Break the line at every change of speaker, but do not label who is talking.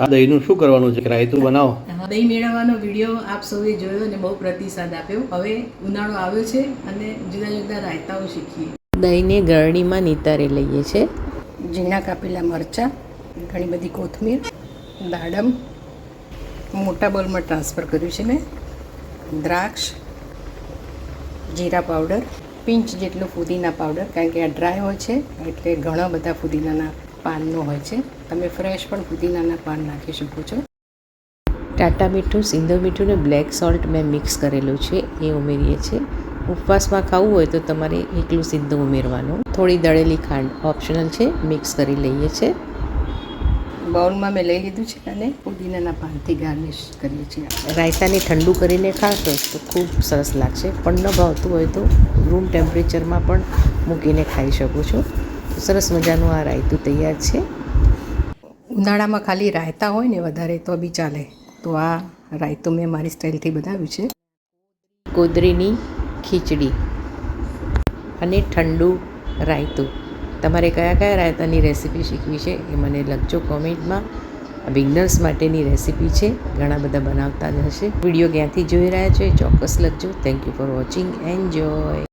આ દહીંનું શું કરવાનું છે? રાયતું બનાવો.
દહીં મેળવવાનો વિડીયો આપ સૌએ જોયો અને બહુ પ્રતિસાદ આપ્યો. હવે ઉનાળો આવ્યો છે અને જુદા જુદા રાયતાઓ શીખીએ.
દહીંને ગળણીમાં નિતારી લઈએ છીએ.
ઝીણા કાપેલા મરચાં, ઘણી બધી કોથમીર, દાડમ મોટા બોલમાં ટ્રાન્સફર કર્યું છે મેં, દ્રાક્ષ, જીરા પાવડર, પિંચ જેટલો ફુદીના પાવડર, કારણ કે આ ડ્રાય હોય છે એટલે ઘણા બધા ફુદીનાના પાનનો હોય છે. તમે ફ્રેશ પણ ફુદીનાના પાન નાખી શકો છો.
ટાટા મીઠું, સિંધો મીઠું ને બ્લેક સોલ્ટ મેં મિક્સ કરેલું છે એ ઉમેરીએ છીએ. ઉપવાસમાં ખાવું હોય તો તમારે એકલું સિંધું ઉમેરવાનું. થોડી દળેલી ખાંડ ઓપ્શનલ છે, મિક્સ કરી લઈએ છીએ.
બાઉલમાં મેં લઈ લીધું છે અને પુદીનાના પાનથી ગાર્નિશ કરીએ છીએ.
રાયતાને ઠંડુ કરીને ખાશો તો ખૂબ સરસ લાગશે. પણ ન ભાવતું હોય તો રૂમ ટેમ્પરેચરમાં પણ મૂકીને ખાઈ શકો છો. સરસ મજાનું આ રાયતું તૈયાર છે.
ઉનાળામાં ખાલી રાયતા હોય ને વધારે તો બી ચાલે, તો આ રાયતું મેં મારી સ્ટાઇલથી બનાવ્યું છે.
કોદરીની ખીચડી અને ઠંડુ રાયતું. તમારે કયા કયા રાયતાની રેસીપી શીખવી છે એ મને લખજો કોમેન્ટમાં. બિગનર્સ માટેની રેસીપી છે, ઘણા બધા બનાવતા જ હશે. વિડીયો ક્યાંથી જોઈ રહ્યા છો એ ચોક્કસ લખજો. Thank you for watching. Enjoy.